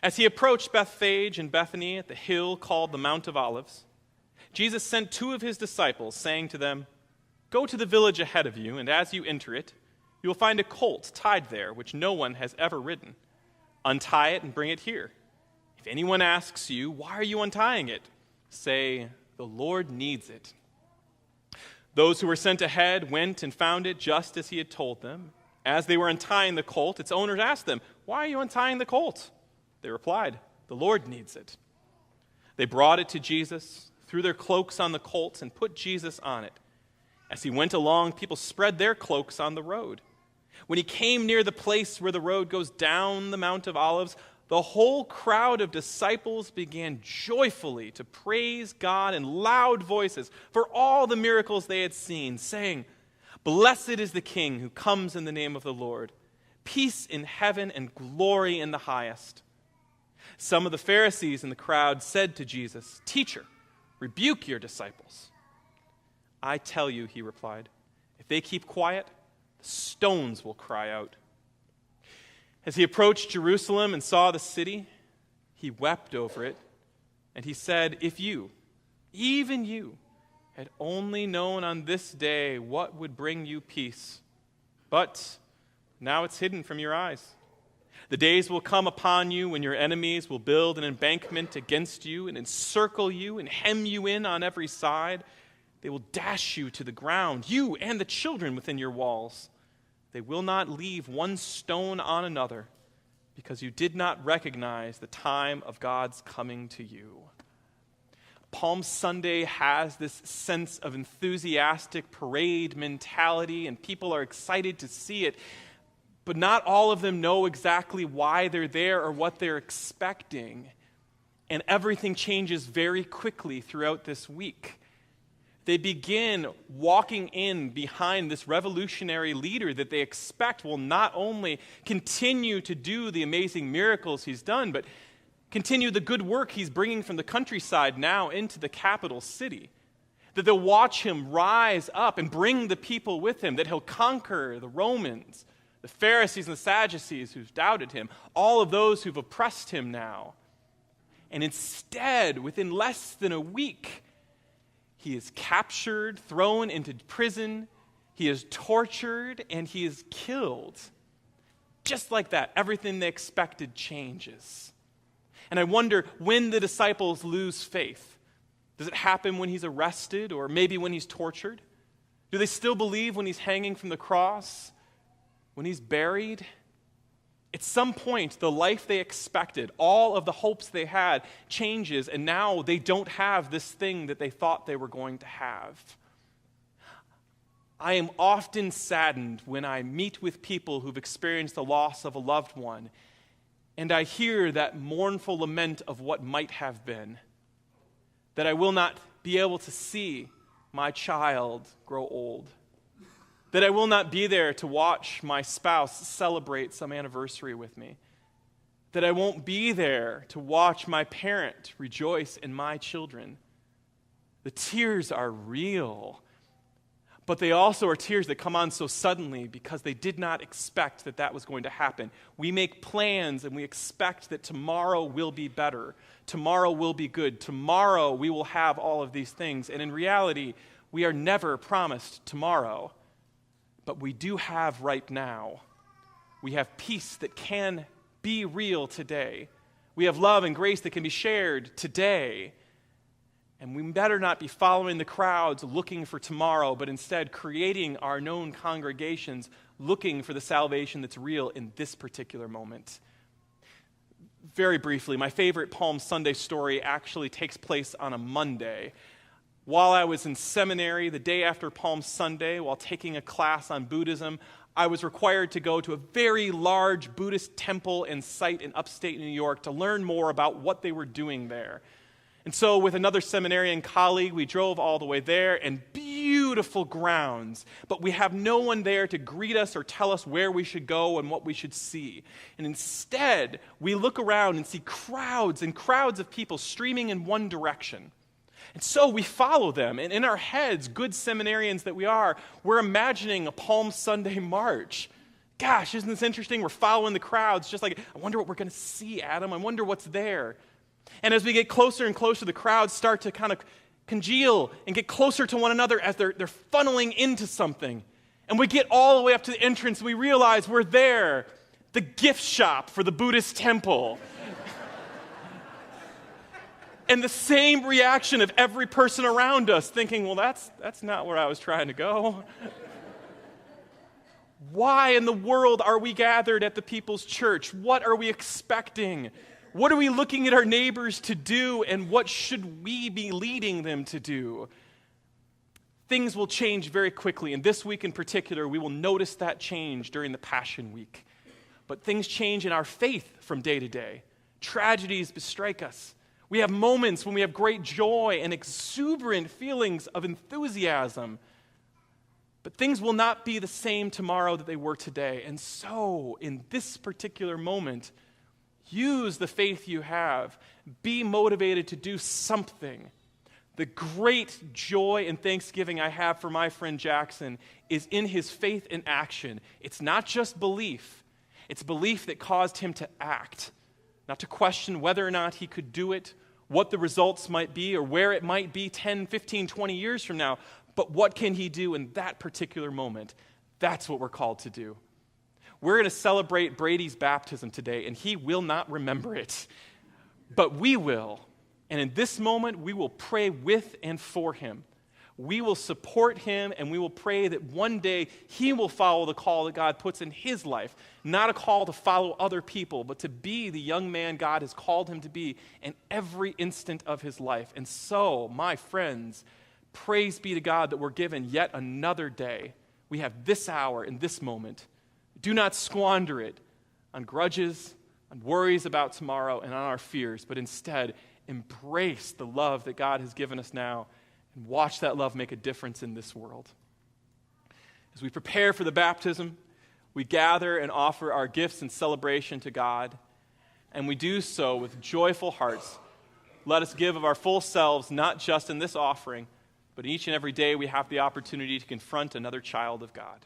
As he approached Bethphage and Bethany at the hill called the Mount of Olives, Jesus sent two of his disciples, saying to them, "Go to the village ahead of you, and as you enter it, you will find a colt tied there, which no one has ever ridden. Untie it and bring it here. If anyone asks you, 'Why are you untying it?' say, 'The Lord needs it.'" Those who were sent ahead went and found it just as he had told them. As they were untying the colt, its owners asked them, "Why are you untying the colt?" They replied, "The Lord needs it." They brought it to Jesus, threw their cloaks on the colt, and put Jesus on it. As he went along, people spread their cloaks on the road. When he came near the place where the road goes down the Mount of Olives, the whole crowd of disciples began joyfully to praise God in loud voices for all the miracles they had seen, saying, "Blessed is the King who comes in the name of the Lord. Peace in heaven and glory in the highest." Some of the Pharisees in the crowd said to Jesus, "Teacher, rebuke your disciples." "I tell you," he replied, "if they keep quiet, the stones will cry out." As he approached Jerusalem and saw the city, he wept over it, and he said, "If you, even you, had only known on this day what would bring you peace, but now it's hidden from your eyes. The days will come upon you when your enemies will build an embankment against you and encircle you and hem you in on every side. They will dash you to the ground, you and the children within your walls. They will not leave one stone on another, because you did not recognize the time of God's coming to you." Palm Sunday has this sense of enthusiastic parade mentality, and people are excited to see it, but not all of them know exactly why they're there or what they're expecting. And everything changes very quickly throughout this week. They begin walking in behind this revolutionary leader that they expect will not only continue to do the amazing miracles he's done, but continue the good work he's bringing from the countryside now into the capital city. That they'll watch him rise up and bring the people with him, that he'll conquer the Romans, the Pharisees and the Sadducees who've doubted him, all of those who've oppressed him now. And instead, within less than a week, he is captured, thrown into prison, he is tortured, and he is killed. Just like that, everything they expected changes. And I wonder when the disciples lose faith. Does it happen when he's arrested or maybe when he's tortured? Do they still believe when he's hanging from the cross? When he's buried? At some point, the life they expected, all of the hopes they had, changes, and now they don't have this thing that they thought they were going to have. I am often saddened when I meet with people who've experienced the loss of a loved one, and I hear that mournful lament of what might have been, that I will not be able to see my child grow old, that I will not be there to watch my spouse celebrate some anniversary with me, that I won't be there to watch my parent rejoice in my children. The tears are real, but they also are tears that come on so suddenly because they did not expect that that was going to happen. We make plans and we expect that tomorrow will be better, tomorrow will be good, tomorrow we will have all of these things, and in reality, we are never promised tomorrow. But we do have right now. We have peace that can be real today. We have love and grace that can be shared today. And we better not be following the crowds looking for tomorrow, but instead creating our known congregations looking for the salvation that's real in this particular moment. Very briefly, my favorite Palm Sunday story actually takes place on a Monday. While I was in seminary, the day after Palm Sunday, while taking a class on Buddhism, I was required to go to a very large Buddhist temple and site in upstate New York to learn more about what they were doing there. And so with another seminarian colleague, we drove all the way there, and beautiful grounds, but we have no one there to greet us or tell us where we should go and what we should see. And instead, we look around and see crowds and crowds of people streaming in one direction. And so we follow them, and in our heads, good seminarians that we are, we're imagining a Palm Sunday march. gosh, isn't this interesting? We're following the crowds, just like, I wonder what we're going to see, Adam. I wonder what's there. And as we get closer and closer, the crowds start to kind of congeal and get closer to one another as they're funneling into something. And we get all the way up to the entrance, and we realize we're there, the gift shop for the Buddhist temple. And the same reaction of every person around us thinking, well, that's not where I was trying to go. Why in the world are we gathered at the People's Church? What are we expecting? What are we looking at our neighbors to do, and what should we be leading them to do? Things will change very quickly, and this week in particular, we will notice that change during the Passion Week. But things change in our faith from day to day. Tragedies strike us. We have moments when we have great joy and exuberant feelings of enthusiasm. But things will not be the same tomorrow that they were today. And so, in this particular moment, use the faith you have. Be motivated to do something. The great joy and thanksgiving I have for my friend Jackson is in his faith in action. It's not just belief. It's belief that caused him to act, not to question whether or not he could do it, what the results might be, or where it might be 10, 15, 20 years from now, but what can he do in that particular moment? That's what we're called to do. We're going to celebrate Brady's baptism today, and he will not remember it, but we will. And in this moment, we will pray with and for him. We will support him, and we will pray that one day he will follow the call that God puts in his life. Not a call to follow other people, but to be the young man God has called him to be in every instant of his life. And so, my friends, praise be to God that we're given yet another day. We have this hour and this moment. Do not squander it on grudges, on worries about tomorrow, and on our fears, but instead embrace the love that God has given us now and watch that love make a difference in this world. As we prepare for the baptism, we gather and offer our gifts and celebration to God, and we do so with joyful hearts. Let us give of our full selves, not just in this offering, but each and every day we have the opportunity to confront another child of God.